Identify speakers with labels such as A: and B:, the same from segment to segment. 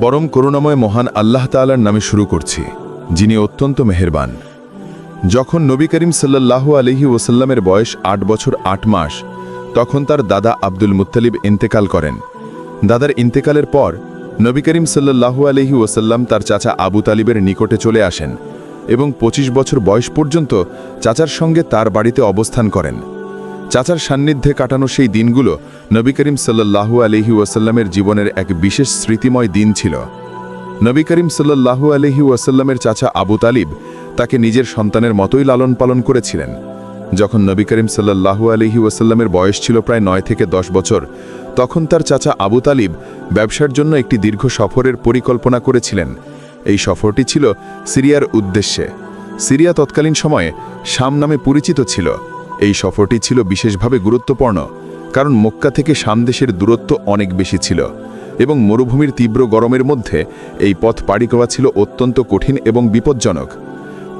A: পরম করুণাময় মহান আল্লাহ তাআলার নামে শুরু করছি, যিনি অত্যন্ত মেহেরবান। যখন নবী করিম সাল্লাল্লাহু আলাইহি ওয়াসাল্লামের বয়স ৮ বছর ৮ মাস, তখন তার দাদা আব্দুল মুত্তালিব ইন্তেকাল করেন। দাদার ইন্তেকালের পর নবী করিম সাল্লাল্লাহু আলাইহি ওয়াসাল্লাম তার চাচা আবু তালিবের নিকটে চলে আসেন এবং ২৫ বছর বয়স পর্যন্ত চাচার সঙ্গে তার বাড়িতে অবস্থান করেন। চাচার সান্নিধ্যে কাটানো সেই দিনগুলো নবী করিম সাল্লাল্লাহু আলাইহি ওয়াসাল্লামের জীবনের এক বিশেষ স্মৃতিময় দিন ছিল। নবী করিম সাল্লাল্লাহু আলাইহি ওয়াসাল্লামের চাচা আবু তালিব তাকে নিজের সন্তানের মতোই লালন পালন করেছিলেন। যখন নবী করিম সাল্লাল্লাহু আলাইহি ওয়াসাল্লামের বয়স ছিল প্রায় ৯ থেকে ১০ বছর, তখন তার চাচা আবু তালিব ব্যবসার জন্য একটি দীর্ঘ সফরের পরিকল্পনা করেছিলেন। এই সফরটি ছিল সিরিয়ার উদ্দেশ্যে। সিরিয়া তৎকালীন সময়ে শাম নামে পরিচিত ছিল। এই সফরটি ছিল বিশেষভাবে গুরুত্বপূর্ণ, কারণ মক্কা থেকে শাম দেশের দূরত্ব অনেক বেশি ছিল এবং মরুভূমির তীব্র গরমের মধ্যে এই পথ পাড়ি করা ছিল অত্যন্ত কঠিন এবং বিপজ্জনক।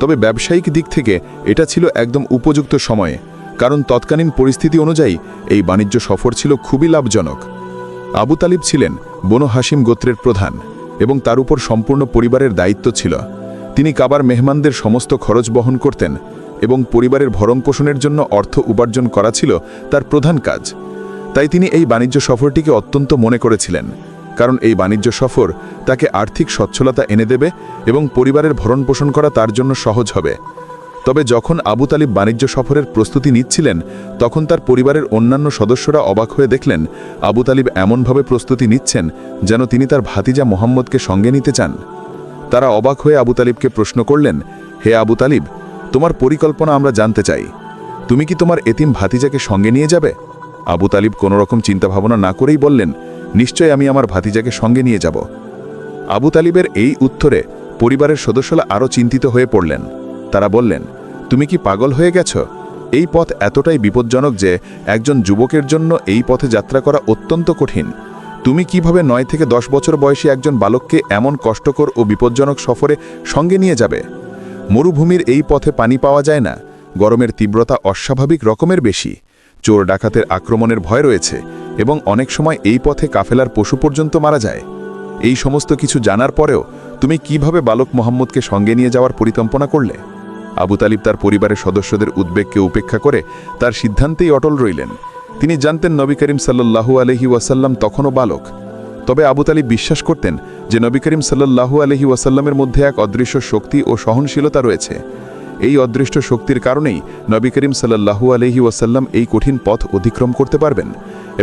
A: তবে ব্যবসায়িক দিক থেকে এটা ছিল একদম উপযুক্ত সময়ে, কারণ তৎকালীন পরিস্থিতি অনুযায়ী এই বাণিজ্য সফর ছিল খুবই লাভজনক। আবু তালিব ছিলেন বনু হাশিম গোত্রের প্রধান এবং তার উপর সম্পূর্ণ পরিবারের দায়িত্ব ছিল। তিনি কাবার মেহমানদের সমস্ত খরচ বহন করতেন এবং পরিবারের ভরণ পোষণের জন্য অর্থ উপার্জন করা ছিল তার প্রধান কাজ। তাই তিনি এই বাণিজ্য সফরটিকে অত্যন্ত মনে করেছিলেন, কারণ এই বাণিজ্য সফর তাকে আর্থিক সচ্ছলতা এনে দেবে এবং পরিবারের ভরণ পোষণ করা তার জন্য সহজ হবে। তবে যখন আবু তালিব বাণিজ্য সফরের প্রস্তুতি নিচ্ছিলেন, তখন তার পরিবারের অন্যান্য সদস্যরা অবাক হয়ে দেখলেন আবু তালিব এমনভাবে প্রস্তুতি নিচ্ছেন যেন তিনি তার ভাতিজা মুহাম্মদকে সঙ্গে নিতে চান। তারা অবাক হয়ে আবু তালিবকে প্রশ্ন করলেন, হে আবু তালিব, তোমার পরিকল্পনা আমরা জানতে চাই। তুমি কি তোমার এতিম ভাতিজাকে সঙ্গে নিয়ে যাবে? আবু তালিব কোনো রকম চিন্তাভাবনা না করেই বললেন, নিশ্চয় আমি আমার ভাতিজাকে সঙ্গে নিয়ে যাব। আবু তালিবের এই উত্তরে পরিবারের সদস্যরা আরও চিন্তিত হয়ে পড়লেন। তারা বললেন, তুমি কি পাগল হয়ে গেছ? এই পথ এতটাই বিপজ্জনক যে একজন যুবকের জন্য এই পথে যাত্রা করা অত্যন্ত কঠিন। তুমি কিভাবে ৯ থেকে ১০ বছর বয়সী একজন বালককে এমন কষ্টকর ও বিপজ্জনক সফরে সঙ্গে নিয়ে যাবে? মরুভূমির এই পথে পানি পাওয়া যায় না, গরমের তীব্রতা অস্বাভাবিক রকমের বেশি, চোর ডাকাতের আক্রমণের ভয় রয়েছে এবং অনেক সময় এই পথে কাফেলার পশু পর্যন্ত মারা যায়। এই সমস্ত কিছু জানার পরেও তুমি কিভাবে বালক মোহাম্মদকে সঙ্গে নিয়ে যাওয়ার পরিকল্পনা করলে? আবু তালিব তার পরিবারের সদস্যদের উদ্বেগকে উপেক্ষা করে তার সিদ্ধান্তেই অটল রইলেন। তিনি জানতেন নবী করিম সাল্লাল্লাহু আলাইহি ওয়াসাল্লাম তখনও বালক। তবে আবু তালিব বিশ্বাস করতেন যে নবী করিম সাল্লাল্লাহু আলাইহি ওয়াসাল্লামের মধ্যে এক অদৃশ্য শক্তি ও সহনশীলতা রয়েছে। এই অদৃষ্ট শক্তির কারণেই নবী করিম সাল্লাল্লাহু আলাইহি ওয়াসাল্লাম এই কঠিন পথ অতিক্রম করতে পারবেন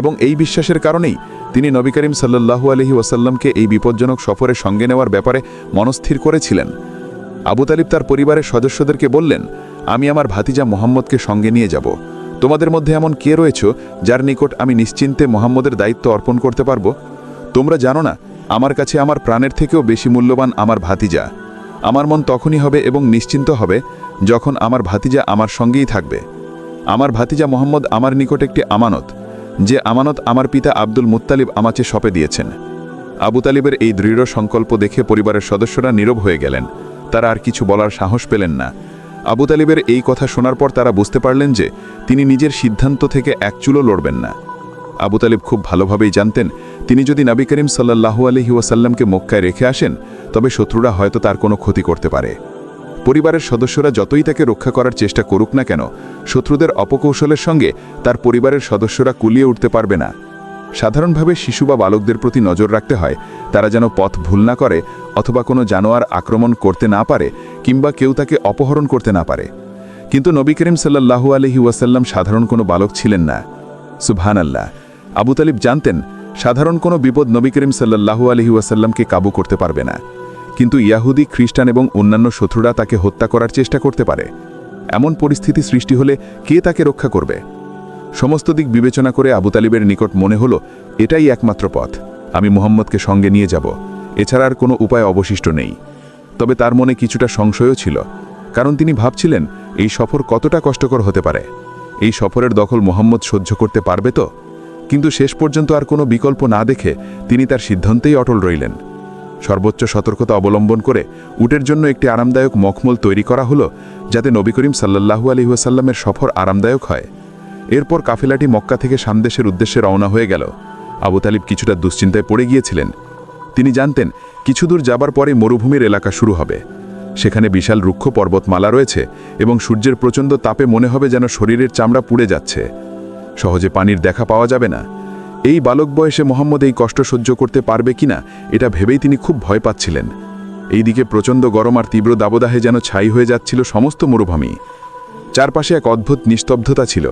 A: এবং এই বিশ্বাসের কারণেই তিনি নবী করিম সাল্লাল্লাহু আলাইহি ওয়াসাল্লামকে এই বিপজ্জনক সফরে সঙ্গে নেওয়ার ব্যাপারে মনস্থির করেছিলেন। আবু তালিব তার পরিবারের সদস্যদেরকে বললেন, আমি আমার ভাতিজা মুহাম্মদকে সঙ্গে নিয়ে যাব। তোমাদের মধ্যে এমন কে রয়েছে যার নিকট আমি নিশ্চিন্তে মুহাম্মদের দায়িত্ব অর্পণ করতে পারবো? তোমরা জানো না, আমার কাছে আমার প্রাণের থেকেও বেশি মূল্যবান আমার ভাতিজা। আমার মন তখনই হবে এবং নিশ্চিন্ত হবে যখন আমার ভাতিজা আমার সঙ্গেই থাকবে। আমার ভাতিজা মুহাম্মদ আমার নিকট একটি আমানত, যে আমানত আমার পিতা আব্দুল মুত্তালিব আমাকে সঁপে দিয়েছেন। আবু তালিবের এই দৃঢ় সংকল্প দেখে পরিবারের সদস্যরা নীরব হয়ে গেলেন। তারা আর কিছু বলার সাহস পেলেন না। আবু তালিবের এই কথা শোনার পর তারা বুঝতে পারলেন যে তিনি নিজের সিদ্ধান্ত থেকে এক চুলও লড়বেন না। আবু তালিব খুব ভালোভাবেই জানতেন, তিনি যদি নবী করিম সাল্লাল্লাহু আলাইহি ওয়াসাল্লামকে মক্কায় রেখে আসেন, তবে শত্রুরা হয়তো তার কোনো ক্ষতি করতে পারে। পরিবারের সদস্যরা যতই তাকে রক্ষা করার চেষ্টা করুক না কেন, শত্রুদের অপকৌশলের সঙ্গে তার পরিবারের সদস্যরা কুলিয়ে উঠতে পারবে না। সাধারণভাবে শিশু বা বালকদের প্রতি নজর রাখতে হয়, তারা যেন পথ ভুল না করে অথবা কোনো জানোয়ার আক্রমণ করতে না পারে কিংবা কেউ তাকে অপহরণ করতে না পারে। কিন্তু নবী করিম সাল্লাল্লাহু আলাইহি ওয়াসাল্লাম সাধারণ কোনো বালক ছিলেন না। সুবহানাল্লাহ! আবু তালিব জানতেন সাধারণ কোনো বিপদ নবী করিম সাল্লাল্লাহু আলাইহি ওয়াসাল্লামকে কাবু করতে পারবে না, কিন্তু ইয়াহুদি, খ্রিস্টান এবং অন্যান্য শত্রুরা তাকে হত্যা করার চেষ্টা করতে পারে। এমন পরিস্থিতি সৃষ্টি হলে কে তাকে রক্ষা করবে? সমস্ত দিক বিবেচনা করে আবু তালিবের নিকট মনে হলো, এটাই একমাত্র পথ, আমি মুহাম্মদকে সঙ্গে নিয়ে যাব, এছাড়া আর কোনো উপায় অবশিষ্ট নেই। তবে তার মনে কিছুটা সংশয়ও ছিল, কারণ তিনি ভাবছিলেন এই সফর কতটা কষ্টকর হতে পারে। এই সফরের দখল মুহাম্মদ সহ্য করতে পারবে তো? কিন্তু শেষ পর্যন্ত আর কোনো বিকল্প না দেখে তিনি তার সিদ্ধান্তেই অটল রইলেন। সর্বোচ্চ সতর্কতা অবলম্বন করে উটের জন্য একটি আরামদায়ক মখমল তৈরি করা হলো, যাতে নবী করিম সাল্লাল্লাহু আলাইহি ওয়াসাল্লামের সফর আরামদায়ক হয়। এরপর কাফেলাটি মক্কা থেকে শাম দেশের উদ্দেশ্যে রওনা হয়ে গেল। আবু তালিব কিছুটা দুশ্চিন্তায় পড়ে গিয়েছিলেন।
B: তিনি জানতেন কিছু দূর যাবার পরে মরুভূমির এলাকা শুরু হবে। সেখানে বিশাল রুক্ষ পর্বতমালা রয়েছে এবং সূর্যের প্রচণ্ড তাপে মনে হবে যেন শরীরের চামড়া পুড়ে যাচ্ছে। সহজে পানির দেখা পাওয়া যাবে না। এই বালক বয়সে মোহাম্মদ এই কষ্ট সহ্য করতে পারবে কিনা এটা ভেবেই তিনি খুব ভয় পাচ্ছিলেন। এইদিকে প্রচণ্ড গরম আর তীব্র দাবদাহে যেন ছাই হয়ে যাচ্ছিল সমস্ত মরুভূমি। চারপাশে এক অদ্ভুত নিস্তব্ধতা ছিল।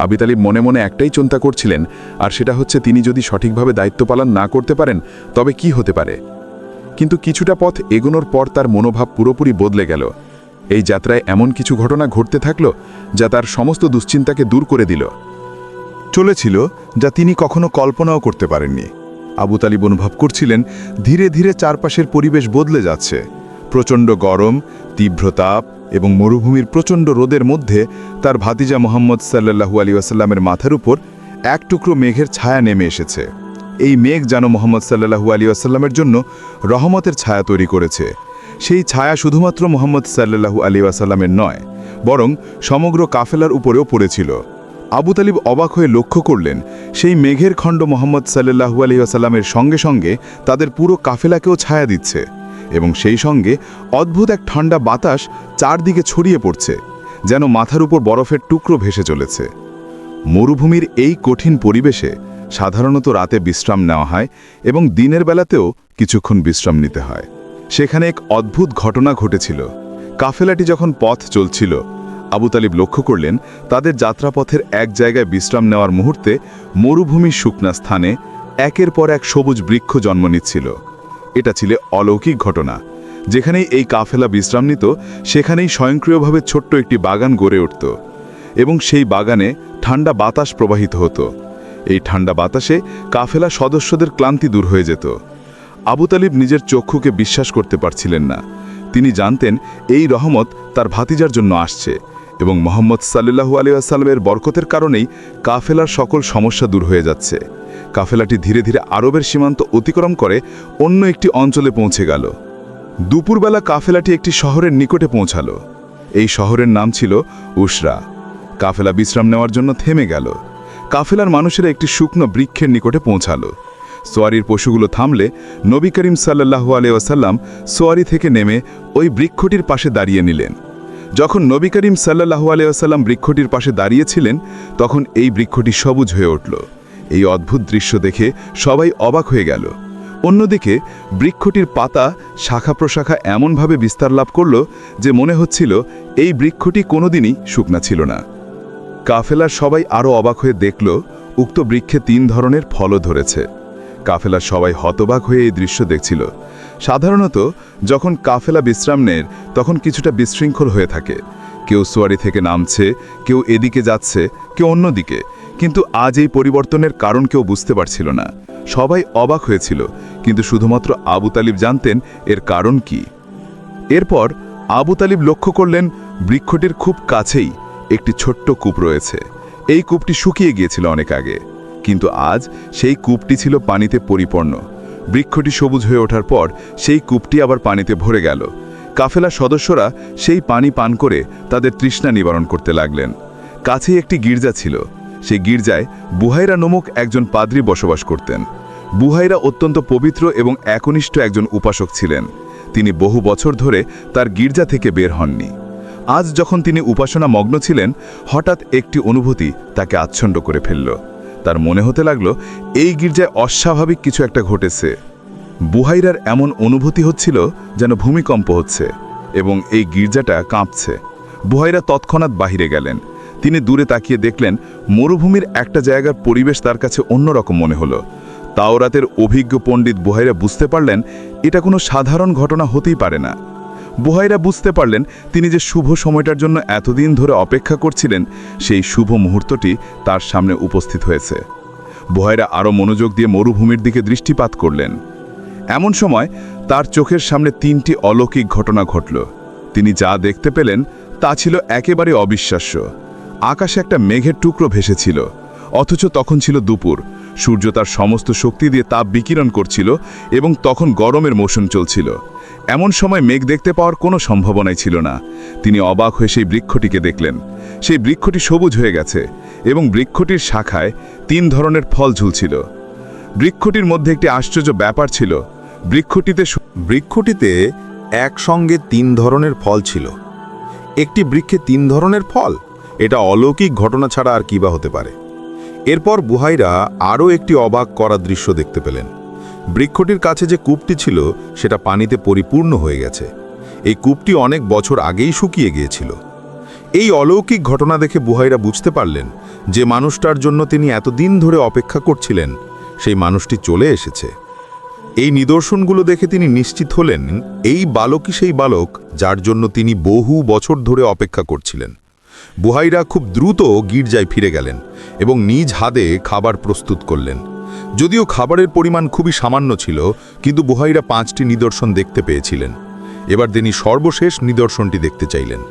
B: আবু তালিব মনে মনে একটাই চিন্তা করছিলেন, আর সেটা হচ্ছে তিনি যদি সঠিকভাবে দায়িত্ব পালন না করতে পারেন তবে কি হতে পারে। কিন্তু কিছুটা পথ এগোনোর পর তার মনোভাব পুরোপুরি বদলে গেল। এই যাত্রায় এমন কিছু ঘটনা ঘটতে থাকল যা তার সমস্ত দুশ্চিন্তাকে দূর করে দিল।
C: চলেছিল যা তিনি কখনো কল্পনাও করতে পারেননি। আবু তালিব অনুভব করছিলেন ধীরে ধীরে চারপাশের পরিবেশ বদলে যাচ্ছে। প্রচণ্ড গরম, তীব্র তাপ এবং মরুভূমির প্রচণ্ড রোদের মধ্যে তার ভাতিজা মোহাম্মদ সাল্লাল্লাহু আলাইহি ওয়াসাল্লামের মাথার উপর এক টুকরো মেঘের ছায়া নেমে এসেছে। এই মেঘ যেন মোহাম্মদ সাল্লাল্লাহু আলাইহি ওয়াসাল্লামের জন্য রহমতের ছায়া তৈরি করেছে। সেই ছায়া শুধুমাত্র মোহাম্মদ সাল্লাল্লাহু আলাইহি ওয়াসাল্লামের নয়, বরং সমগ্র কাফেলার উপরেও পড়েছিল। আবু তালিব অবাক হয়ে লক্ষ্য করলেন সেই মেঘের খণ্ড মোহাম্মদ সাল্লাল্লাহু আলাইহি ওয়াসাল্লামের সঙ্গে সঙ্গে তাদের পুরো কাফেলাকেও ছায়া দিচ্ছে, এবং সেই সঙ্গে অদ্ভুত এক ঠান্ডা বাতাস চারদিকে ছড়িয়ে পড়ছে, যেন মাথার উপর বরফের টুকরো ভেসে চলেছে। মরুভূমির এই কঠিন পরিবেশে সাধারণত রাতে বিশ্রাম নেওয়া হয় এবং দিনের বেলাতেও কিছুক্ষণ বিশ্রাম নিতে হয়। সেখানে এক অদ্ভুত ঘটনা ঘটেছিল। কাফেলাটি যখন পথ চলছিল, আবু তালিব লক্ষ্য করলেন তাদের যাত্রাপথের এক জায়গায় বিশ্রাম নেওয়ার মুহূর্তে মরুভূমির শুকনা স্থানে একের পর এক সবুজ বৃক্ষ জন্ম নিচ্ছিল। এটা ছিল অলৌকিক ঘটনা। যেখানেই এই কাফেলা বিশ্রাম নিত সেখানেই স্বয়ংক্রিয়ভাবে ছোট্ট একটি বাগান গড়ে উঠত, এবং সেই বাগানে ঠান্ডা বাতাস প্রবাহিত হতো। এই ঠান্ডা বাতাসে কাফেলা সদস্যদের ক্লান্তি দূর হয়ে যেত। আবু তালিব নিজের চক্ষুকে বিশ্বাস করতে পারছিলেন না। তিনি জানতেন এই রহমত তার ভাতিজার জন্য আসছে, এবং মোহাম্মদ সাল্লাল্লাহু আলাইহি ওয়াসাল্লামের বরকতের কারণেই কাফেলার সকল সমস্যা দূর হয়ে যাচ্ছে। কাফেলাটি ধীরে ধীরে আরবের সীমান্ত অতিক্রম করে অন্য একটি অঞ্চলে পৌঁছে গেল। দুপুরবেলা কাফেলাটি একটি শহরের নিকটে পৌঁছালো। এই শহরের নাম ছিল উসরা। কাফেলা বিশ্রাম নেওয়ার জন্য থেমে গেল। কাফেলার মানুষেরা একটি শুকনো বৃক্ষের নিকটে পৌঁছালো। সোয়ারির পশুগুলো থামলে নবী করিম সাল্লাল্লাহু আলাইহি ওয়াসাল্লাম সোয়ারি থেকে নেমে ওই বৃক্ষটির পাশে দাঁড়িয়ে নিলেন। যখন নবী করিম সাল্লাল্লাহু আলাইহি ওয়াসাল্লাম বৃক্ষটির পাশে দাঁড়িয়েছিলেন, তখন এই বৃক্ষটি সবুজ হয়ে উঠল। এই অদ্ভুত দৃশ্য দেখে সবাই অবাক হয়ে গেল। অন্যদিকে বৃক্ষটির পাতা শাখা প্রশাখা এমনভাবে বিস্তার লাভ করল যে মনে হচ্ছিল এই বৃক্ষটি কোনোদিনই শুকনা ছিল না। কাফেলার সবাই আরও অবাক হয়ে দেখল উক্ত বৃক্ষে 3 ধরনের ফলও ধরেছে। কাফেলার সবাই হতবাক হয়ে এই দৃশ্য দেখছিল। সাধারণত যখন কাফেলা বিশ্রাম নেয় তখন কিছুটা বিশৃঙ্খল হয়ে থাকে। কেউ সোয়ারি থেকে নামছে, কেউ এদিকে যাচ্ছে, কেউ অন্যদিকে। কিন্তু আজ এই পরিবর্তনের কারণ কেউ বুঝতে পারছিল না। সবাই অবাক হয়েছিল, কিন্তু শুধুমাত্র আবু তালিব জানতেন এর কারণ কি। এরপর আবু তালিব লক্ষ্য করলেন বৃক্ষটির খুব কাছেই একটি ছোট্ট কূপ রয়েছে। এই কূপটি শুকিয়ে গিয়েছিল অনেক আগে, কিন্তু আজ সেই কূপটি ছিল পানিতে পরিপূর্ণ। বৃক্ষটি সবুজ হয়ে ওঠার পর সেই কূপটি আবার পানিতে ভরে গেল। কাফেলার সদস্যরা সেই পানি পান করে তাদের তৃষ্ণা নিবারণ করতে লাগলেন। কাছেই একটি গির্জা ছিল। সেই গির্জায় বুহাইরা নামক একজন পাদ্রী বসবাস করতেন। বুহাইরা অত্যন্ত পবিত্র এবং একনিষ্ঠ একজন উপাসক ছিলেন। তিনি বহু বছর ধরে তার গির্জা থেকে বের হননি। আজ যখন তিনি উপাসনা মগ্ন ছিলেন, হঠাৎ একটি অনুভূতি তাকে আচ্ছন্ন করে ফেলল। তার মনে হতে লাগলো এই গির্জায় অস্বাভাবিক কিছু একটা ঘটেছে। বুহাইরার এমন অনুভূতি হচ্ছিল যেন ভূমিকম্প হচ্ছে এবং এই গির্জাটা কাঁপছে। বুহাইরা তৎক্ষণাৎ বাহিরে গেলেন। তিনি দূরে তাকিয়ে দেখলেন মরুভূমির একটা জায়গার পরিবেশ তার কাছে অন্যরকম মনে হলো। তাওরাতের অভিজ্ঞ পণ্ডিত বুহাইরা বুঝতে পারলেন এটা কোনো সাধারণ ঘটনা হতেই পারে না। বুহাইরা বুঝতে পারলেন তিনি যে শুভ সময়টার জন্য এতদিন ধরে অপেক্ষা করছিলেন, সেই শুভ মুহূর্তটি তার সামনে উপস্থিত হয়েছে। বুহাইরা আরও মনোযোগ দিয়ে মরুভূমির দিকে দৃষ্টিপাত করলেন। এমন সময় তার চোখের সামনে 3টি অলৌকিক ঘটনা ঘটল। তিনি যা দেখতে পেলেন তা ছিল একেবারে অবিশ্বাস্য। আকাশে একটা মেঘের টুকরো ভেসেছিল, অথচ তখন ছিল দুপুর। সূর্য তার সমস্ত শক্তি দিয়ে তাপ বিকিরণ করছিল এবং তখন গরমের মৌসুম চলছিল। এমন সময় মেঘ দেখতে পাওয়ার কোনো সম্ভাবনাই ছিল না। তিনি অবাক হয়ে সেই বৃক্ষটিকে দেখলেন। সেই বৃক্ষটি সবুজ হয়ে গেছে এবং বৃক্ষটির শাখায় 3 ধরনের ফল ঝুলছিল। বৃক্ষটির মধ্যে একটি আশ্চর্য ব্যাপার ছিল। বৃক্ষটিতে একসঙ্গে 3 ধরনের ফল ছিল। একটি বৃক্ষে 3 ধরনের ফল, এটা অলৌকিক ঘটনা ছাড়া আর কি বা হতে পারে। এরপর বুহাইরা আরও একটি অবাক করা দৃশ্য দেখতে পেলেন। বৃক্ষটির কাছে যে কূপটি ছিল সেটা পানিতে পরিপূর্ণ হয়ে গেছে। এই কূপটি অনেক বছর আগেই শুকিয়ে গিয়েছিল। এই অলৌকিক ঘটনা দেখে বুহাইরা বুঝতে পারলেন যে মানুষটার জন্য তিনি এতদিন ধরে অপেক্ষা করছিলেন সেই মানুষটি চলে এসেছে। এই নিদর্শনগুলো দেখে তিনি নিশ্চিত হলেন এই বালকই সেই বালক যার জন্য তিনি বহু বছর ধরে অপেক্ষা করছিলেন। বুহাইরা খুব দ্রুত গির্জায় ফিরে গেলেন এবং নিজ হাতে খাবার প্রস্তুত করলেন। যদিও খাবারের পরিমাণ খুবই সামান্য ছিল, কিন্তু বুহাইরা 5টি নিদর্শন দেখতে পেয়েছিলেন। এবার তিনি সর্বশেষ নিদর্শনটি দেখতে চাইলেন।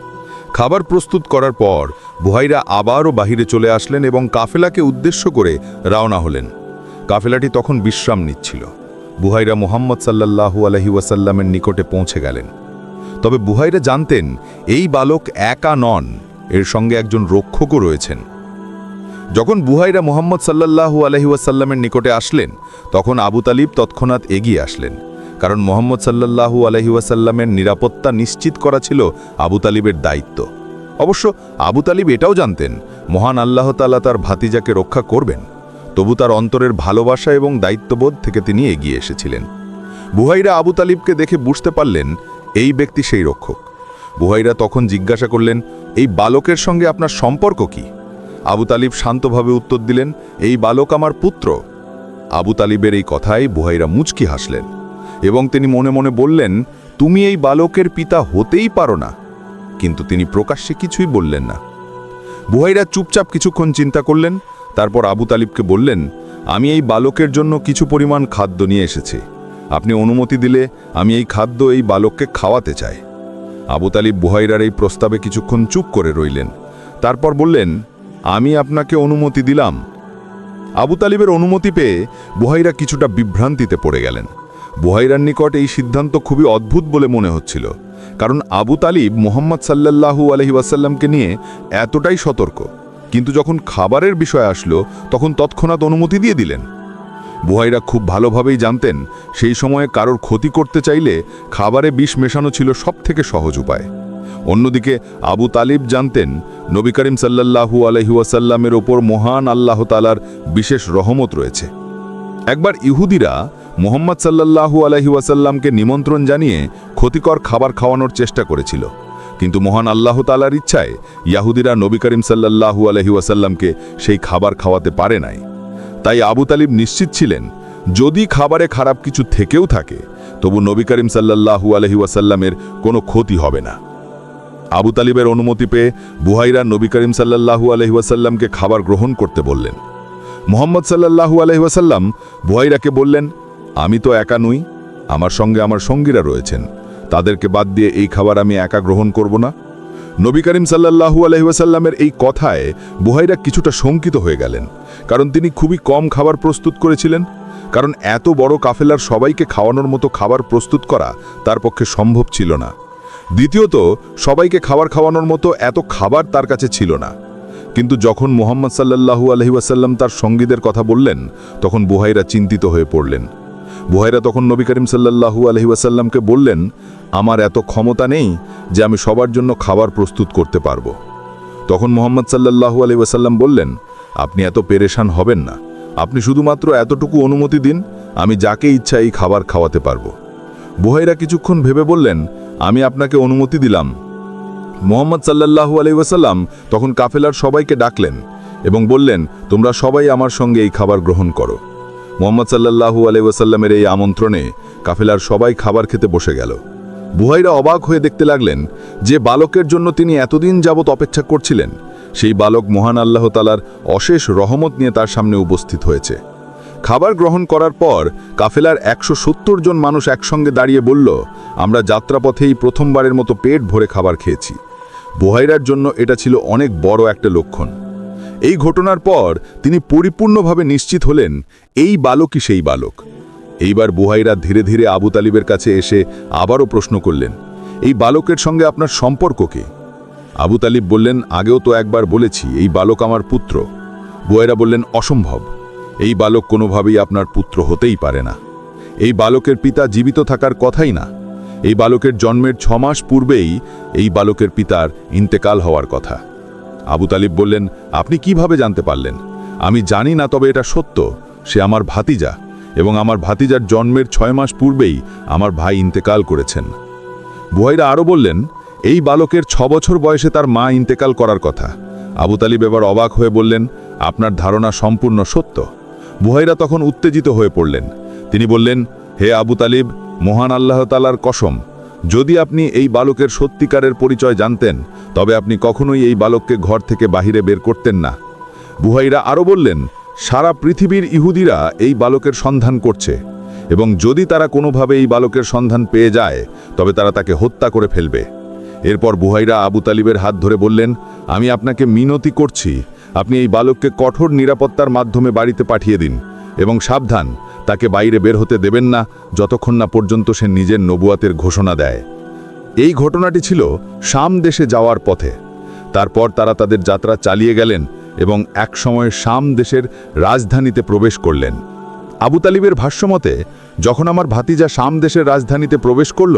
C: খাবার প্রস্তুত করার পর বুহাইরা আবারও বাহিরে চলে আসলেন এবং কাফেলাকে উদ্দেশ্য করে রওনা হলেন। কাফেলাটি তখন বিশ্রাম নিচ্ছিল। বুহাইরা মুহাম্মদ সাল্লাল্লাহু আলাইহি ওয়াসাল্লামের নিকটে পৌঁছে গেলেন। তবে বুহাইরা জানতেন এই বালক একা নন, এর সঙ্গে একজন রক্ষকও রয়েছেন। যখন বুহাইরা মুহাম্মদ সাল্লাল্লাহু আলাইহি ওয়াসাল্লামের নিকটে আসলেন তখন আবু তালিব তৎক্ষণাৎ এগিয়ে আসলেন, কারণ মুহাম্মদ সাল্লাল্লাহু আলাইহি ওয়াসাল্লামের নিরাপত্তা নিশ্চিত করা ছিল আবু তালিবের দায়িত্ব। অবশ্য আবু তালিব এটাও জানতেন মহান আল্লাহ তাআলা তার ভাতিজাকে রক্ষা করবেন, তবু তার অন্তরের ভালোবাসা এবং দায়িত্ববোধ থেকে তিনি এগিয়ে এসেছিলেন। বুহাইরা আবু তালিবকে দেখে বুঝতে পারলেন এই ব্যক্তি সেই রক্ষক। বুহাইরা তখন জিজ্ঞাসা করলেন, এই বালকের সঙ্গে আপনার সম্পর্ক কি? আবু তালিব শান্তভাবে উত্তর দিলেন, এই বালক আমার পুত্র। আবু তালিবের এই কথায় বুহাইরা মুচকি হাসলেন এবং তিনি মনে মনে বললেন, তুমি এই বালকের পিতা হতেই পারো না। কিন্তু তিনি প্রকাশ্যে কিছুই বললেন না। বুহাইরা চুপচাপ কিছুক্ষণ চিন্তা করলেন, তারপর আবু তালিবকে বললেন, আমি এই বালকের জন্য কিছু পরিমাণ খাদ্য নিয়ে এসেছি। আপনি অনুমতি দিলে আমি এই খাদ্য এই বালককে খাওয়াতে চাই। আবু তালিব বুহাইরার এই প্রস্তাবে কিছুক্ষণ চুপ করে রইলেন। তারপর বললেন, আমি আপনাকে অনুমতি দিলাম। আবু তালিবের অনুমতি পেয়ে বুহাইরা কিছুটা বিভ্রান্তিতে পড়ে গেলেন। বুহাইরার নিকট এই সিদ্ধান্ত খুবই অদ্ভুত বলে মনে হচ্ছিল, কারণ আবু তালিব মুহাম্মদ সাল্লাল্লাহু আলাইহি ওয়াসাল্লামকে নিয়ে এতটাই সতর্ক, কিন্তু যখন খাবারের বিষয় আসলো তখন তৎক্ষণাৎ অনুমতি দিয়ে দিলেন। বুহাইরা খুব ভালোভাবেই জানতেন সেই সময়ে কারোর ক্ষতি করতে চাইলে খাবারে বিষ মেশানো ছিল সবথেকে সহজ উপায়। অন্যদিকে আবু তালিব জানতেন নবী করিম সাল্লাল্লাহু আলাইহি ওয়াসাল্লামের ওপর মহান আল্লাহ তাআলার বিশেষ রহমত রয়েছে। একবার ইহুদিরা মুহাম্মদ সাল্লাল্লাহু আলাইহি ওয়াসাল্লামকে নিমন্ত্রণ জানিয়ে ক্ষতিকর খাবার খাওয়ানোর চেষ্টা করেছিল, কিন্তু মহান আল্লাহ তাআলার ইচ্ছায় ইহুদিরা নবী করিম সাল্লাল্লাহু আলাইহি ওয়াসাল্লামকে সেই খাবার খাওয়াতে পারে নাই। তাই আবু তালিব নিশ্চিত ছিলেন যদি খাবারে খারাপ কিছু থেকেও থাকে তবু নবী করিম সাল্লাল্লাহু আলাইহি ওয়াসাল্লামের কোনো ক্ষতি হবে না। আবু তালিবের অনুমতি পেয়ে বুহাইরা নবী করিম সাল্লাল্লাহু আলাইহি ওয়াসাল্লামকে খাবার গ্রহণ করতে বললেন। মুহাম্মদ সাল্লাল্লাহু আলাইহি ওয়াসাল্লাম বুহাইরাকে বললেন, আমি তো একা নই, আমার সঙ্গে আমার সঙ্গীরা রয়েছেন, তাদেরকে বাদ দিয়ে এই খাবার আমি একা গ্রহণ করব না। নবী করিম সাল্লাল্লাহু আলাইহি ওয়াসাল্লামের এই কথায় বুহাইরা কিছুটা শঙ্কিত হয়ে গেলেন, কারণ তিনি খুবই কম খাবার প্রস্তুত করেছিলেন। কারণ এত বড় কাফেলার সবাইকে খাওয়ানোর মতো খাবার প্রস্তুত করা তার পক্ষে সম্ভব ছিল না। দ্বিতীয়ত সবাইকে খাবার খাওয়ানোর মতো এত খাবার তার কাছে ছিল না। কিন্তু যখন মুহাম্মদ সাল্লাল্লাহু আলাইহি ওয়াসাল্লাম তার সঙ্গীদের কথা বললেন তখন বুহাইরা চিন্তিত হয়ে পড়লেন। বুহাইরা তখন নবী করিম সাল্লাল্লাহু আলাইহি ওয়াসাল্লামকে বললেন, আমার এত ক্ষমতা নেই যে আমি সবার জন্য খাবার প্রস্তুত করতে পারবো। তখন মুহাম্মদ সাল্লাল্লাহু আলাইহি ওয়াসাল্লাম বললেন, আপনি এত পেরেশান হবেন না, আপনি শুধুমাত্র এতটুকু অনুমতি দিন, আমি যাকে ইচ্ছা এই খাবার খাওয়াতে পারবো। বুহাইরা কিছুক্ষণ ভেবে বললেন, আমি আপনাকে অনুমতি দিলাম। মুহাম্মদ সাল্লাল্লাহু আলাইহি ওয়াসাল্লাম তখন কাফেলার সবাইকে ডাকলেন এবং বললেন, তোমরা সবাই আমার সঙ্গে এই খাবার গ্রহণ করো। মুহাম্মদ সাল্লাল্লাহু আলাইহি ওয়াসাল্লামের এই আমন্ত্রণে কাফেলার সবাই খাবার খেতে বসে গেল। বুহাইরা অবাক হয়ে দেখতে লাগলেন যে বালকের জন্য তিনি এতদিন যাবৎ অপেক্ষা করছিলেন সেই বালক মহান আল্লাহ তাআলার অশেষ রহমত নিয়ে তার সামনে উপস্থিত হয়েছে। খাবার গ্রহণ করার পর কাফেলার 170 জন মানুষ একসঙ্গে দাঁড়িয়ে বলল, আমরা যাত্রাপথেই প্রথমবারের মতো পেট ভরে খাবার খেয়েছি। বুহাইরার জন্য এটা ছিল অনেক বড় একটা লক্ষণ। এই ঘটনার পর তিনি পরিপূর্ণভাবে নিশ্চিত হলেন এই বালকই সেই বালক। এইবার বুহাইরা ধীরে ধীরে আবু তালিবের কাছে এসে আবারও প্রশ্ন করলেন, এই বালকের সঙ্গে আপনার সম্পর্ক কি? আবু তালিব বললেন, আগেও তো একবার বলেছি এই বালক আমার পুত্র। বুহাইরা বললেন, অসম্ভব, এই বালক কোনোভাবেই আপনার পুত্র হতেই পারে না।
A: এই বালকের পিতা জীবিত থাকার কথাই না। এই বালকের জন্মের 6 মাস পূর্বেই এই বালকের পিতার ইন্তেকাল হওয়ার কথা। আবু তালিব বললেন, আপনি কিভাবে জানতে পারলেন? আমি জানি না, তবে এটা সত্য। সে আমার ভাতিজা, এবং আমার ভাতিজার জন্মের 6 মাস পূর্বেই আমার ভাই ইন্তেকাল করেছেন। বুহাইরা আরও বললেন, এই বালকের 6 বছর বয়সে তার মা ইন্তেকাল করার কথা। আবু তালিব এবার অবাক হয়ে বললেন, আপনার ধারণা সম্পূর্ণ সত্য। বুহাইরা তখন উত্তেজিত হয়ে পড়লেন। তিনি বললেন, হে আবু তালিব, মহান আল্লাহ তাআলার কসম, যদি আপনি এই বালকের সত্যিকারের পরিচয় জানতেন, তবে আপনি কখনোই এই বালককে ঘর থেকে বাহিরে বের করতেন না। বুহাইরা আরও বললেন, সারা পৃথিবীর ইহুদিরা এই বালকের সন্ধান করছে, এবং যদি তারা কোনোভাবে এই বালকের সন্ধান পেয়ে যায়, তবে তারা তাকে হত্যা করে ফেলবে। এরপর বুহাইরা আবু তালিবের হাত ধরে বললেন, আমি আপনাকে মিনতি করছি, আপনি এই বালককে কঠোর নিরাপত্তার মাধ্যমে বাড়িতে পাঠিয়ে দিন, এবং সাবধান, তাকে বাইরে বের হতে দেবেন না যতক্ষণ না পর্যন্ত সে নিজের নবুয়াতের ঘোষণা দেয়। এই ঘটনাটি ছিল শাম দেশে যাওয়ার পথে। তারপর তারা তাদের যাত্রা চালিয়ে গেলেন এবং একসময় শাম দেশের রাজধানীতে প্রবেশ করলেন। আবু তালিবের ভাষ্যমতে, যখন আমার ভাতিজা শাম দেশের রাজধানীতে প্রবেশ করল,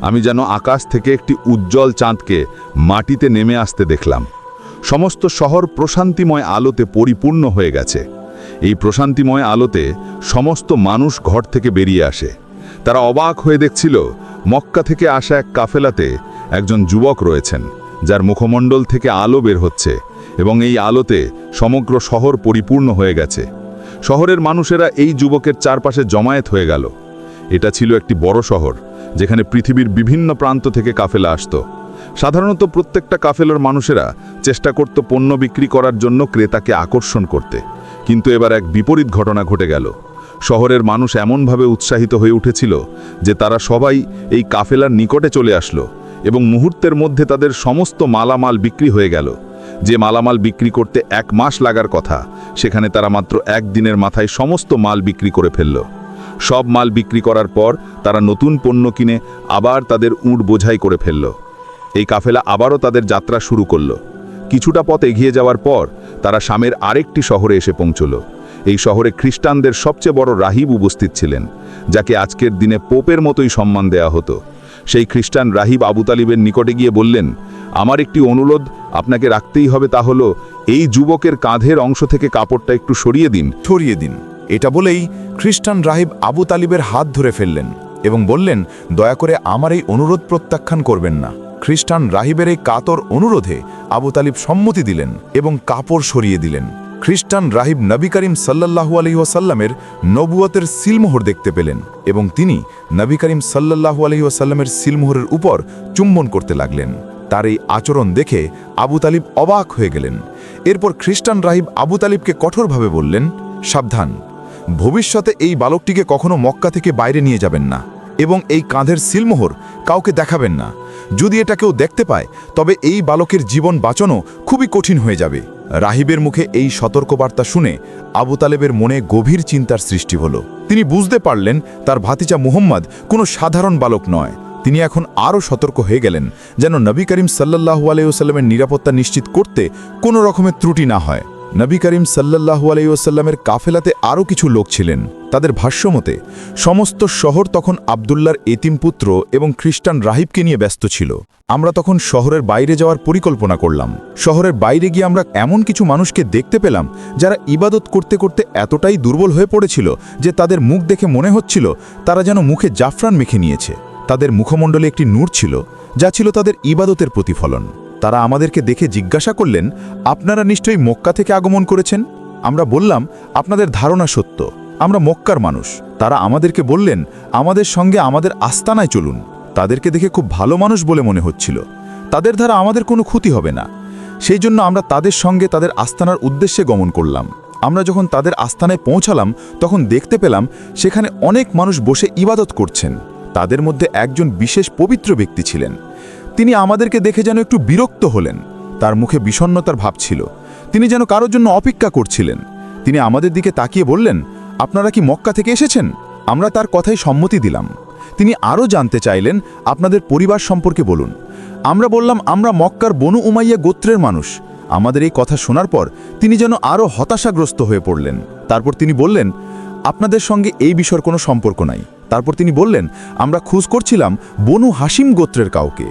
A: আমি যেন আকাশ থেকে একটি উজ্জ্বল চাঁদকে মাটিতে নেমে আসতে দেখলাম। সমস্ত শহর প্রশান্তিময় আলোতে পরিপূর্ণ হয়ে গেছে। এই প্রশান্তিময় আলোতে সমস্ত মানুষ ঘর থেকে বেরিয়ে আসে। তারা অবাক হয়ে দেখছিল, মক্কা থেকে আসা এক কাফেলাতে একজন যুবক রয়েছেন, যার মুখমণ্ডল থেকে আলো বের হচ্ছে, এবং এই আলোতে সমগ্র শহর পরিপূর্ণ হয়ে গেছে। শহরের মানুষেরা এই যুবকের চারপাশে জমায়েত হয়ে গেল। এটা ছিল একটি বড় শহর, যেখানে পৃথিবীর বিভিন্ন প্রান্ত থেকে কাফেলা আসত। সাধারণত প্রত্যেকটা কাফেলার মানুষেরা চেষ্টা করত পণ্য বিক্রি করার জন্য ক্রেতাকে আকর্ষণ করতে, কিন্তু এবার এক বিপরীত ঘটনা ঘটে গেল। শহরের মানুষ এমনভাবে উৎসাহিত হয়ে উঠেছিল যে তারা সবাই এই কাফেলার নিকটে চলে আসলো, এবং মুহূর্তের মধ্যে তাদের সমস্ত মালামাল বিক্রি হয়ে গেল। যে মালামাল বিক্রি করতে 1 মাস লাগার কথা, সেখানে তারা মাত্র 1 দিনের মাথায় সমস্ত মাল বিক্রি করে ফেলল। সব মাল বিক্রি করার পর তারা নতুন পণ্য কিনে আবার তাদের উট বোঝাই করে ফেলল। এই কাফেলা আবারও তাদের যাত্রা শুরু করল। কিছুটা পথ এগিয়ে যাওয়ার পর তারা শামের আরেকটি শহরে এসে পৌঁছল। এই শহরে খ্রিস্টানদের সবচেয়ে বড় রাহিব উপস্থিত ছিলেন, যাকে আজকের দিনে পোপের মতোই সম্মান দেয়া হতো। সেই খ্রিস্টান রাহিব আবু তালিবের নিকটে গিয়ে বললেন, আমার একটি অনুরোধ আপনাকে রাখতেই হবে, তা হলো এই যুবকের কাঁধের অংশ থেকে কাপড়টা একটু সরিয়ে দিন।
C: এটা বলেই খ্রিস্টান রাহিব আবু তালিবের হাত ধরে ফেললেন এবং বললেন, দয়া করে আমার এই অনুরোধ প্রত্যাখ্যান করবেন না। খ্রিস্টান রাহিবের এই কাতর অনুরোধে আবু তালিব সম্মতি দিলেন এবং কাপড় সরিয়ে দিলেন। খ্রিস্টান রাহিব নবী করিম সাল্লাল্লাহু আলাইহি ওয়াসাল্লামের নবুয়তের সিলমোহর দেখতে পেলেন, এবং তিনি নবী করিম সাল্লাল্লাহু আলাইহি ওয়াসাল্লামের সিলমোহরের উপর চুম্বন করতে লাগলেন। তার এই আচরণ দেখে আবু তালিব অবাক হয়ে গেলেন। এরপর খ্রিস্টান রাহিব আবু তালিবকে কঠোরভাবে বললেন, সাবধান, ভবিষ্যতে এই বালকটিকে কখনো মক্কা থেকে বাইরে নিয়ে যাবেন না, এবং এই কাঁধের সিলমোহর কাউকে দেখাবেন না। যদি এটা কেউ দেখতে পায়, তবে এই বালকের জীবন বাঁচানো খুবই কঠিন হয়ে যাবে। রাহিবের মুখে এই সতর্কবার্তা শুনে আবু তালেবের মনে গভীর চিন্তার সৃষ্টি হলো। তিনি বুঝতে পারলেন তার ভাতিজা মুহাম্মদ কোনো সাধারণ বালক নয়। তিনি এখন আরও সতর্ক হয়ে গেলেন, যেন নবী করিম সাল্লাল্লাহু আলাইহি ওয়াসাল্লামের নিরাপত্তা নিশ্চিত করতে কোনো রকমের ত্রুটি না হয়। নবী করিম সাল্লাল্লাহু আলাইহি ওয়াসাল্লামের কাফেলাতে আরও কিছু লোক ছিলেন। তাদের ভাষ্যমতে সমস্ত শহর তখন আবদুল্লাহর এতিম পুত্র এবং খ্রিস্টান রাহিবকে নিয়ে ব্যস্ত ছিল। আমরা তখন শহরের বাইরে যাওয়ার পরিকল্পনা করলাম। শহরের বাইরে গিয়ে আমরা এমন কিছু মানুষকে দেখতে পেলাম, যারা ইবাদত করতে করতে এতটাই দুর্বল হয়ে পড়েছিল যে তাদের মুখ দেখে মনে হচ্ছিল তারা যেন মুখে জাফরান মেখে নিয়েছে। তাদের মুখমণ্ডলে একটি নূর ছিল, যা ছিল তাদের ইবাদতের প্রতিফলন। তারা আমাদেরকে দেখে জিজ্ঞাসা করলেন, আপনারা নিশ্চয়ই মক্কা থেকে আগমন করেছেন? আমরা বললাম, আপনাদের ধারণা সত্য, আমরা মক্কার মানুষ। তারা আমাদেরকে বললেন, আমাদের সঙ্গে আমাদের আস্তানায় চলুন। তাদেরকে দেখে খুব ভালো মানুষ বলে মনে হচ্ছিল। তাদের দ্বারা আমাদের কোনো ক্ষতি হবে না। সেই জন্য আমরা তাদের সঙ্গে তাদের আস্তানার উদ্দেশ্যে গমন করলাম। আমরা যখন তাদের আস্তানায় পৌঁছালাম, তখন দেখতে পেলাম সেখানে অনেক মানুষ বসে ইবাদত করছেন। তাদের মধ্যে একজন বিশেষ পবিত্র ব্যক্তি ছিলেন। তিনি আমাদেরকে দেখে যেন একটু বিরক্ত হলেন। তার মুখে বিষণ্ণতার ভাব ছিল। তিনি যেন কারোর জন্য অপেক্ষা করছিলেন। তিনি আমাদের দিকে তাকিয়ে বললেন, আপনারা কি মক্কা থেকে এসেছেন? আমরা তার কথাই সম্মতি দিলাম। তিনি আরও জানতে চাইলেন, আপনাদের পরিবার সম্পর্কে বলুন। আমরা বললাম, আমরা মক্কার বনু উমাইয়া গোত্রের মানুষ। আমাদের এই কথা শোনার পর তিনি যেন আরও হতাশাগ্রস্ত হয়ে পড়লেন। তারপর তিনি বললেন,
D: আপনাদের সঙ্গে এই বিষয়ের কোনো সম্পর্ক নাই। তারপর তিনি বললেন, আমরা খোঁজ করছিলাম বনু হাসিম গোত্রের কাউকে।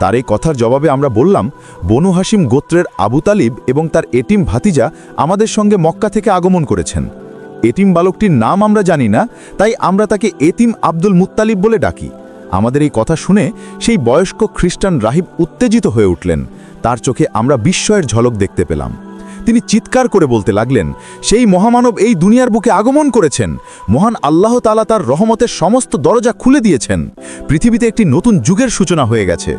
D: তার এই কথার জবাবে আমরা বললাম, বনু হাসিম গোত্রের আবু তালিব এবং তার এতিম ভাতিজা আমাদের সঙ্গে মক্কা থেকে আগমন করেছেন। এতিম বালকটির নাম আমরা জানি না, তাই আমরা তাকে এতিম আব্দুল মুত্তালিব বলে ডাকি। আমাদের এই কথা শুনে সেই বয়স্ক খ্রিস্টান রাহিব উত্তেজিত হয়ে উঠলেন। তার চোখে আমরা বিস্ময়ের ঝলক দেখতে পেলাম। তিনি চিৎকার করে বলতে লাগলেন, সেই মহামানব এই দুনিয়ার বুকে আগমন করেছেন। মহান আল্লাহ তাআলা তার রহমতের সমস্ত দরজা খুলে দিয়েছেন। পৃথিবীতে একটি নতুন যুগের সূচনা হয়ে গেছে।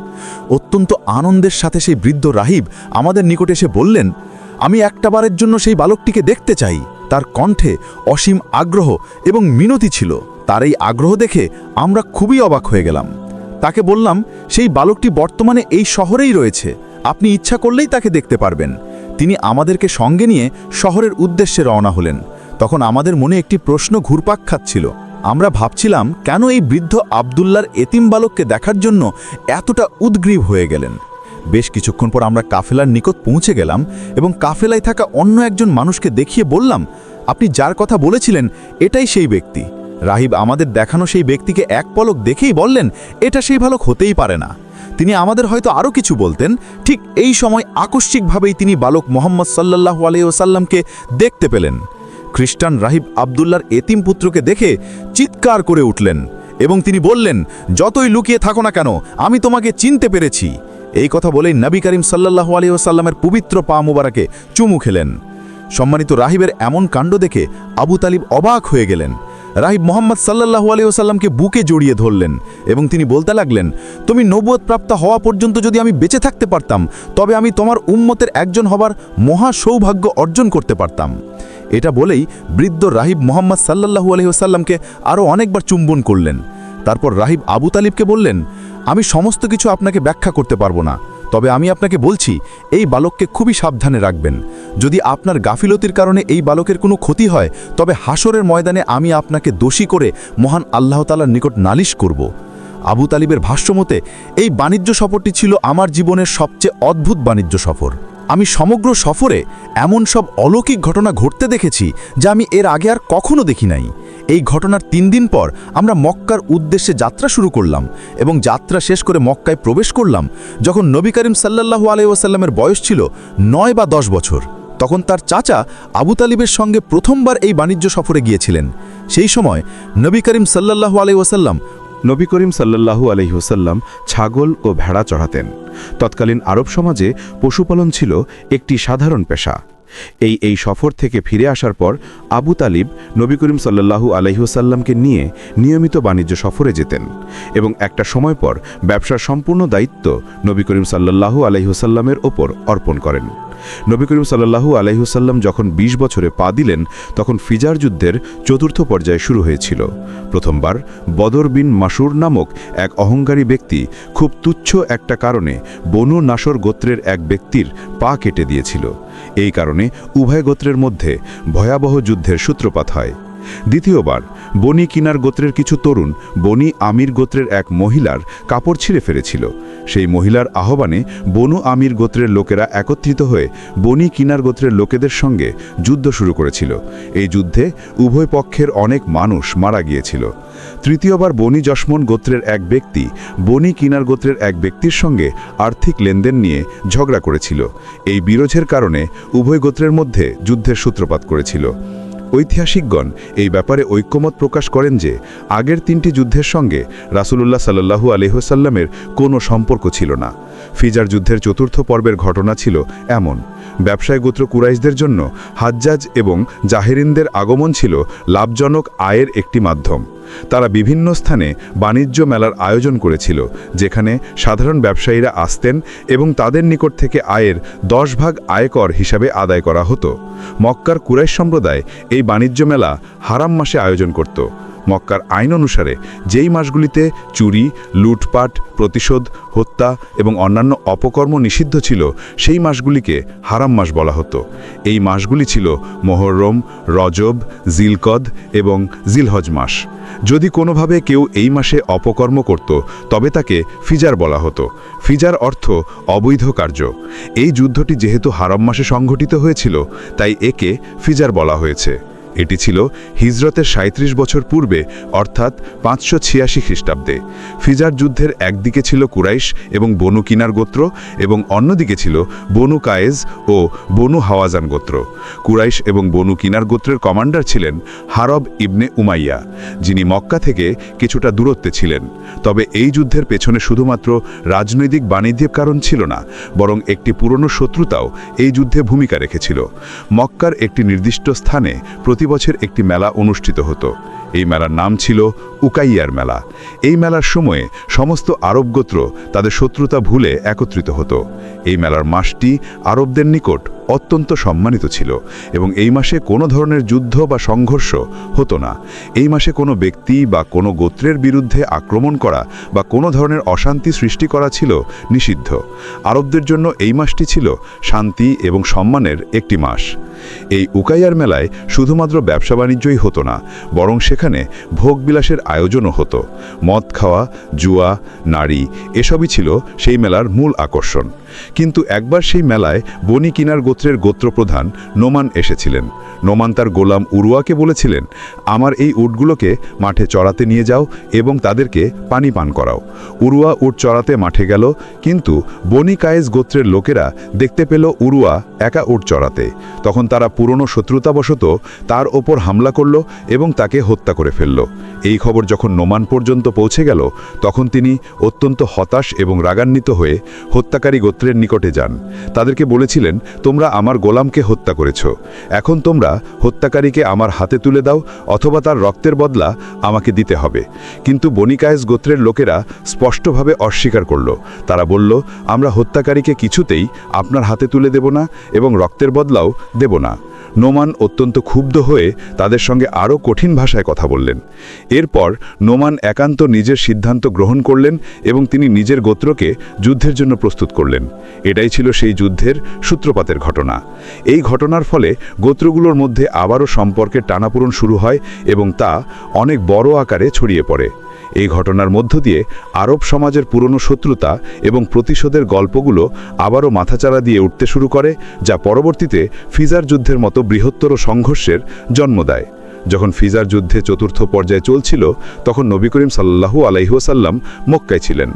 D: অত্যন্ত আনন্দের সাথে সেই বৃদ্ধ রাহিব আমাদের নিকটে এসে বললেন, আমি একটাবারের জন্য সেই বালকটিকে দেখতে চাই। তার কণ্ঠে অসীম আগ্রহ এবং মিনতি ছিল। তার এই আগ্রহ দেখে আমরা খুবই অবাক হয়ে গেলাম। তাকে বললাম, সেই বালকটি বর্তমানে এই শহরেই রয়েছে, আপনি ইচ্ছা করলেই তাকে দেখতে পারবেন। তিনি আমাদেরকে সঙ্গে নিয়ে শহরের উদ্দেশ্যে রওনা হলেন। তখন আমাদের মনে একটি প্রশ্ন ঘুরপাক খাচ্ছিল। আমরা ভাবছিলাম, কেন এই বৃদ্ধ আবদুল্লার এতিম বালককে দেখার জন্য এতটা উদ্গ্রীব হয়ে গেলেন। বেশ কিছুক্ষণ পর আমরা কাফেলার নিকট পৌঁছে গেলাম এবং কাফেলায় থাকা অন্য একজন মানুষকে দেখিয়ে বললাম, আপনি যার কথা বলেছিলেন এটাই সেই ব্যক্তি। রাহিব আমাদের দেখানো সেই ব্যক্তিকে এক পলক দেখেই বললেন, এটা সেই বালক হতেই পারে না। তিনি আমাদের হয়তো আরও কিছু বলতেন। ঠিক এই সময় আকস্মিকভাবেই তিনি বালক মোহাম্মদ সাল্লাল্লাহু আলাইহি ওয়াসাল্লামকে দেখতে পেলেন। খ্রিস্টান রাহিব আবদুল্লার এতিম পুত্রকে দেখে চিৎকার করে উঠলেন এবং তিনি বললেন, যতই লুকিয়ে থাকো না কেন, আমি তোমাকে চিনতে পেরেছি। এই কথা বলেই নবী করিম সাল্লাল্লাহু আলাইহি ওয়াসাল্লামের পবিত্র পা মুবারকে চুমু খেলেন। সম্মানিত রাহিবের এমন কাণ্ড দেখে আবু তালিব অবাক হয়ে গেলেন। রাহিব মোহাম্মদ সাল্লাল্লাহু আলাইহি ওয়াসাল্লামকে বুকে জড়িয়ে ধরলেন এবং তিনি বলতে লাগলেন, তুমি নবুয়ত প্রাপ্ত হওয়া পর্যন্ত যদি আমি বেঁচে থাকতে পারতাম, তবে আমি তোমার উম্মতের একজন হবার মহা সৌভাগ্য অর্জন করতে পারতাম। এটা বলেই বৃদ্ধ রাহিব মোহাম্মদ সাল্লাল্লাহু আলাইহি ওয়াসাল্লামকে আরও অনেকবার চুম্বন করলেন। তারপর রাহিব আবু তালিবকে বললেন, আমি সমস্ত কিছু আপনাকে ব্যাখ্যা করতে পারবো না, তবে আমি আপনাকে বলছি, এই বালককে খুবই সাবধানে রাখবেন। যদি আপনার গাফিলতির কারণে এই বালকের কোনো ক্ষতি হয়, তবে হাসরের ময়দানে আমি আপনাকে দোষী করে মহান আল্লাহ তাআলার নিকট নালিশ করব। আবু তালিবের ভাষ্যমতে এই বাণিজ্য সফরটি ছিল আমার জীবনের সবচেয়ে অদ্ভুত বাণিজ্য সফর। আমি সমগ্র সফরে এমন সব অলৌকিক ঘটনা ঘটতে দেখেছি যা আমি এর আগে আর কখনো দেখি নাই। এই ঘটনার 3 দিন পর আমরা মক্কার উদ্দেশ্যে যাত্রা শুরু করলাম এবং যাত্রা শেষ করে মক্কায় প্রবেশ করলাম যখন নবী করিম সাল্লাল্লাহু আলাইহি ওয়াসাল্লামের বয়স ছিল 9 বা 10 বছর। তখন তার চাচা আবু তালিবের সঙ্গে প্রথমবার এই বাণিজ্য সফরে গিয়েছিলেন। সেই সময় নবী করিম সাল্লাল্লাহু আলাইহি ওয়াসাল্লাম
B: নবী করিম সাল্লাল্লাহু আলাইহি ওয়াসাল্লাম ছাগল ও ভেড়া চড়াতেন। তৎকালীন আরব সমাজে পশুপালন ছিল একটি সাধারণ পেশা। এই সফর থেকে ফিরে আসার পর আবু তালিব নবী করিম সাল্লাল্লাহু আলাইহি ওয়াসাল্লামকে নিয়ে নিয়মিত বাণিজ্য সফরে যেতেন এবং একটা সময় পর ব্যবসার সম্পূর্ণ দায়িত্ব নবী করিম সাল্লাল্লাহু আলাইহি ওয়াসাল্লামের ওপর অর্পণ করেন। নবী করিম সাল্লাল্লাহু আলাইহি ওয়াসাল্লাম যখন 20 বছরে পা দিলেন, তখন ফিজার যুদ্ধের 4র্থ পর্যায় শুরু হয়েছিল। প্রথমবার বদর বিন মাসুর নামক এক অহংকারী ব্যক্তি খুব তুচ্ছ একটা কারণে বনু নাসর গোত্রের এক ব্যক্তির পা কেটে দিয়েছিল। এই কারণে উভয় গোত্রের মধ্যে ভয়াবহ যুদ্ধের সূত্রপাত হয়। দ্বিতীয়বার বনি কিনার গোত্রের কিছু তরুণ বনি আমির গোত্রের এক মহিলার কাপড় ছিঁড়ে ফেলেছিল। সেই মহিলার আহ্বানে বনু আমির গোত্রের লোকেরা একত্রিত হয়ে বনি কিনার গোত্রের লোকেদের সঙ্গে যুদ্ধ শুরু করেছিল। এই যুদ্ধে উভয় পক্ষের অনেক মানুষ মারা গিয়েছিল। তৃতীয়বার বনি যশমন গোত্রের এক ব্যক্তি বনি কিনার গোত্রের এক ব্যক্তির সঙ্গে আর্থিক লেনদেন নিয়ে ঝগড়া করেছিল। এই বিরোধের কারণে উভয় গোত্রের মধ্যে যুদ্ধের সূত্রপাত করেছিল। ঐতিহাসিকগণ এই ব্যাপারে ঐক্যমত প্রকাশ করেন যে আগের 3টি যুদ্ধের সঙ্গে রাসূলুল্লাহ সাল্লাল্লাহু আলাইহি ওয়াসাল্লামের কোনো সম্পর্ক ছিল না। ফিজার যুদ্ধের 4র্থ পর্বের ঘটনা ছিল এমন। ব্যবসায় গোত্র কুরাইশদের জন্য হাজ্জাজ এবং জাহেরিনদের আগমন ছিল লাভজনক আয়ের একটি মাধ্যম। তারা বিভিন্ন স্থানে বাণিজ্য মেলার আয়োজন করেছিল, যেখানে সাধারণ ব্যবসায়ীরা আসতেন এবং তাদের নিকট থেকে আয়ের 10 ভাগ আয়কর হিসাবে আদায় করা হতো। মক্কার কুরাইশ সম্প্রদায় এই বাণিজ্য মেলা হারাম মাসে আয়োজন করত। মক্কার আইন অনুসারে যেই মাসগুলিতে চুরি, লুটপাট, প্রতিশোধ, হত্যা এবং অন্যান্য অপকর্ম নিষিদ্ধ ছিল, সেই মাসগুলিকে হারাম মাস বলা হতো। এই মাসগুলি ছিল মুহররম, রজব, জিলকদ এবং জিলহজ মাস। যদি কোনোভাবে কেউ এই মাসে অপকর্ম করত, তবে তাকে ফিজার বলা হতো। ফিজার অর্থ অবৈধ কার্য। এই যুদ্ধটি যেহেতু হারাম মাসে সংঘটিত হয়েছিল, তাই একে ফিজার বলা হয়েছে। এটি ছিল হিজরতের ৩৭ বছর পূর্বে অর্থাৎ ৫৮৬ খ্রিস্টাব্দে। ফিজার যুদ্ধের একদিকে ছিল কুরাইশ এবং বনু কিনার গোত্র এবং অন্যদিকে ছিল বনু কায়েজ ও বনু হাওয়াজান গোত্র। কুরাইশ এবং বনু কিনার গোত্রের কমান্ডার ছিলেন হারব ইবনে উমাইয়া, যিনি মক্কা থেকে কিছুটা দূরত্বে ছিলেন। তবে এই যুদ্ধের পেছনে শুধুমাত্র রাজনৈতিক বাণিজ্যিক কারণ ছিল না, বরং একটি পুরনো শত্রুতাও এই যুদ্ধে ভূমিকা রেখেছিল। মক্কার একটি নির্দিষ্ট স্থানে প্রতি বছর একটি মেলা অনুষ্ঠিত হতো। এই মেলার নাম ছিল উকাইয়ার মেলা। এই মেলার সময়ে সমস্ত আরব গোত্র তাদের শত্রুতা ভুলে একত্রিত হতো। এই মেলার মাসটি আরবদের নিকট অত্যন্ত সম্মানিত ছিল এবং এই মাসে কোনো ধরনের যুদ্ধ বা সংঘর্ষ হতো না। এই মাসে কোনো ব্যক্তি বা কোনো গোত্রের বিরুদ্ধে আক্রমণ করা বা কোনো ধরনের অশান্তি সৃষ্টি করা ছিল নিষিদ্ধ। আরবদের জন্য এই মাসটি ছিল শান্তি এবং সম্মানের একটি মাস। এই উকাইয়ার মেলায় শুধুমাত্র ব্যবসা বাণিজ্যই হতো না, বরং সেখানে ভোগবিলাসের আয়োজনও হতো। মদ খাওয়া, জুয়া, নারী এসবই ছিল সেই মেলার মূল আকর্ষণ। কিন্তু একবার সেই মেলায় বনি কিনার গোত্রের গোত্রপ্রধান নোমান এসেছিলেন। নোমান তার গোলাম উরুয়াকে বলেছিলেন, আমার এই উটগুলোকে মাঠে চড়াতে নিয়ে যাও এবং তাদেরকে পানি পান করাও। উরুয়া উট চড়াতে মাঠে গেল, কিন্তু বনি কায়েজ গোত্রের লোকেরা দেখতে পেল উরুয়া একা উট চড়াতে। তখন তারা পুরনো শত্রুতাবশত তার ওপর হামলা করল এবং তাকে হত্যা করে ফেলল। এই খবর যখন নোমান পর্যন্ত পৌঁছে গেল, তখন তিনি অত্যন্ত হতাশ এবং রাগান্বিত হয়ে হত্যাকারী গোত্রের নিকটে যান। তাদেরকে বলেছিলেন, তোমরা আমার গোলামকে হত্যা করেছ, এখন তোমরা হত্যাকারীকে আমার হাতে তুলে দাও অথবা তার রক্তের বদলা আমাকে দিতে হবে। কিন্তু বনি কায়েজ গোত্রের লোকেরা স্পষ্টভাবে অস্বীকার করল। তারা বলল, আমরা হত্যাকারীকে কিছুতেই আপনার হাতে তুলে দেব না এবং রক্তের বদলাও দেব না। নোমান অত্যন্ত ক্ষুব্ধ হয়ে তাদের সঙ্গে আরও কঠিন ভাষায় কথা বললেন। এরপর নোমান একান্ত নিজের সিদ্ধান্ত গ্রহণ করলেন এবং তিনি নিজের গোত্রকে যুদ্ধের জন্য প্রস্তুত করলেন। এটাই ছিল সেই যুদ্ধের সূত্রপাতের ঘটনা। এই ঘটনার ফলে গোত্রগুলোর মধ্যে আবারও সম্পর্কের টানাপোড়েন শুরু হয় এবং তা অনেক বড় আকারে ছড়িয়ে পড়ে। এই ঘটনার মধ্য দিয়ে আরব সমাজের পুরনো শত্রুতা এবং প্রতিশোধের গল্পগুলো আবারও মাথাচাড়া দিয়ে উঠতে শুরু করে, যা পরবর্তীতে ফিজার যুদ্ধের মতো বৃহত্তর সংঘর্ষের জন্ম দেয়। যখন ফিজার যুদ্ধে চতুর্থ পর্যায়ে চলছিল, তখন নবী করিম সাল্লাল্লাহু আলাইহি ওয়াসাল্লাম মক্কায় ছিলেন।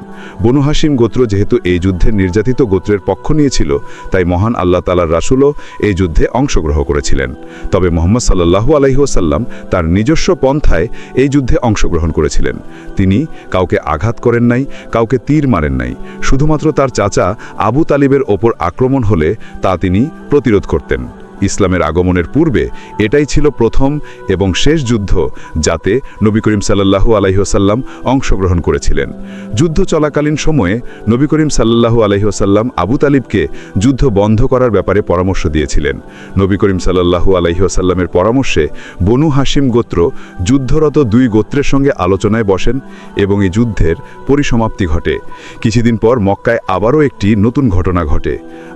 B: বনু হাশিম গোত্র যেহেতু এই যুদ্ধের নির্যাতিত গোত্রের পক্ষ নিয়েছিল, তাই মহান আল্লাহ তাআলার রাসূলও এই যুদ্ধে অংশগ্রহণ করেছিলেন। তবে মুহাম্মদ সাল্লাল্লাহু আলাইহি ওয়াসাল্লাম তার নিজস্ব পন্থায় এই যুদ্ধে অংশগ্রহণ করেছিলেন। তিনি কাউকে আঘাত করেন নাই, কাউকে তীর মারেন নাই। শুধুমাত্র তার চাচা আবু তালিবের ওপর আক্রমণ হলে তা তিনি প্রতিরোধ করতেন। ইসলামের আগমনের পূর্বে এটাই ছিল প্রথম এবং শেষ যুদ্ধ যাতে নবী করিম সাল্লাল্লাহু আলাইহি ওয়াসাল্লাম অংশগ্রহণ করেছিলেন। যুদ্ধ চলাকালীন সময়ে নবী করিম সাল্লাল্লাহু আলাইহি ওয়াসাল্লাম আবু তালিবকে যুদ্ধ বন্ধ করার ব্যাপারে পরামর্শ দিয়েছিলেন। নবী করিম সাল্লাল্লাহু আলাইহি ওয়াসাল্লামের পরামর্শে বনু হাশিম গোত্র যুদ্ধরত দুই গোত্রের সঙ্গে আলোচনায় বসেন এবং এই যুদ্ধের পরিসমাপ্তি ঘটে। কিছুদিন পর মক্কায় আবারও একটি নতুন ঘটনা ঘটে,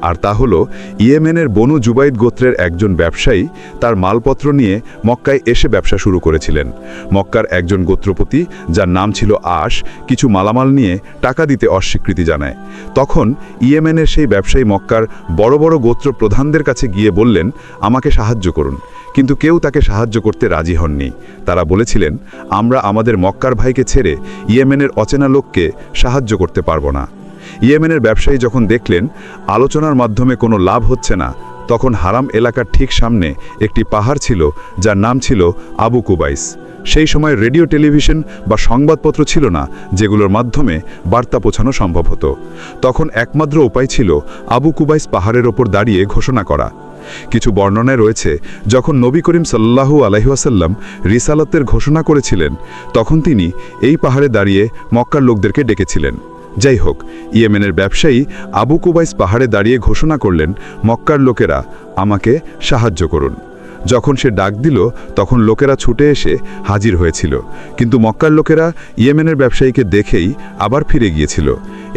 B: আর তা হলো ইয়েমেনের বনু জুবাইদ গোত্রের একজন ব্যবসায়ী তার মালপত্র নিয়ে মক্কায় এসে ব্যবসা শুরু করেছিলেন। মক্কার একজন গোত্রপতি, যার নাম ছিল আশ, কিছু মালামাল নিয়ে টাকা দিতে অস্বীকৃতি জানায়। তখন ইয়েমেনের সেই ব্যবসায়ী মক্কার বড় বড় গোত্র প্রধানদের কাছে গিয়ে বললেন, আমাকে সাহায্য করুন। কিন্তু কেউ তাকে সাহায্য করতে রাজি হননি। তারা বলেছিলেন, আমরা আমাদের মক্কার ভাইকে ছেড়ে ইয়েমেনের অচেনা লোককে সাহায্য করতে পারব না। ইয়েমেনের ব্যবসায়ী যখন দেখলেন আলোচনার মাধ্যমে কোনো লাভ হচ্ছে না, তখন হারাম এলাকার ঠিক সামনে একটি পাহাড় ছিল যার নাম ছিল আবু কুবাইস। সেই সময় রেডিও, টেলিভিশন বা সংবাদপত্র ছিল না যেগুলোর মাধ্যমে বার্তা পৌঁছানো সম্ভব হতো। তখন একমাত্র উপায় ছিল আবু কুবাইস পাহাড়ের ওপর দাঁড়িয়ে ঘোষণা করা। কিছু বর্ণনায় রয়েছে, যখন নবী করিম সাল্লাল্লাহু আলাইহি ওয়াসাল্লাম রিসালাতের ঘোষণা করেছিলেন, তখন তিনি এই পাহাড়ে দাঁড়িয়ে মক্কার লোকদেরকে ডেকেছিলেন। যাই হোক, ইয়েমেনের ব্যবসায়ী আবু কুবাইস পাহাড়ে দাঁড়িয়ে ঘোষণা করলেন, মক্কার লোকেরা আমাকে সাহায্য করুন। যখন সে ডাক দিল, তখন লোকেরা ছুটে এসে হাজির হয়েছিল, কিন্তু মক্কার লোকেরা ইয়েমেনের ব্যবসায়ীকে দেখেই আবার ফিরে গিয়েছিল।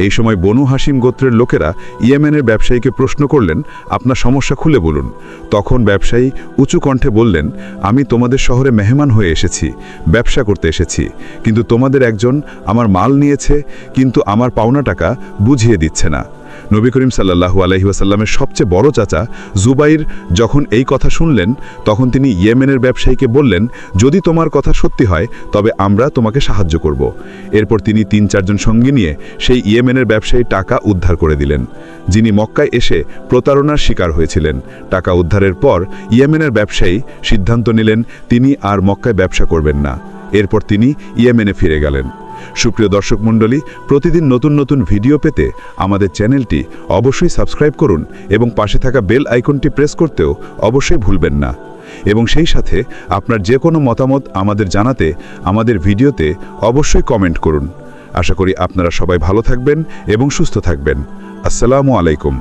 B: এই সময় বনু হাশিম গোত্রের লোকেরা ইয়েমেনের ব্যবসায়ীকে প্রশ্ন করলেন, আপনার সমস্যা খুলে বলুন। তখন ব্যবসায়ী উঁচু কণ্ঠে বললেন, আমি তোমাদের শহরে মেহমান হয়ে এসেছি, ব্যবসা করতে এসেছি, কিন্তু তোমাদের একজন আমার মাল নিয়েছে, কিন্তু আমার পাওনা টাকা বুঝিয়ে দিচ্ছে না। নবী করিম সাল্লাল্লাহু আলাইহি ওয়াসাল্লামের সবচেয়ে বড় চাচা জুবাইর যখন এই কথা শুনলেন তখন তিনি ইয়েমেনের ব্যবসায়ীকে বললেন, যদি তোমার কথা সত্যি হয় তবে আমরা তোমাকে সাহায্য করব। এরপর তিনি 3-4 জন সঙ্গী নিয়ে সেই ইয়েমেনের ব্যবসায়ী টাকা উদ্ধার করে দিলেন, যিনি মক্কায় এসে প্রতারণার শিকার হয়েছিলেন। টাকা উদ্ধারের পর ইয়েমেনের ব্যবসায়ী সিদ্ধান্ত নিলেন তিনি আর মক্কায় ব্যবসা করবেন না। এরপর তিনি ইয়েমেনে ফিরে গেলেন। সুপ্রিয় দর্শক মণ্ডলী, প্রতিদিন নতুন নতুন ভিডিও পেতে আমাদের চ্যানেলটি অবশ্যই সাবস্ক্রাইব করুন এবং পাশে থাকা বেল আইকনটি প্রেস করতেও অবশ্যই ভুলবেন না। এবং সেই সাথে আপনার যে কোনো মতামত আমাদের জানাতে আমাদের ভিডিওতে অবশ্যই কমেন্ট করুন। আশা করি আপনারা সবাই ভালো থাকবেন এবং সুস্থ থাকবেন। আসসালামু আলাইকুম।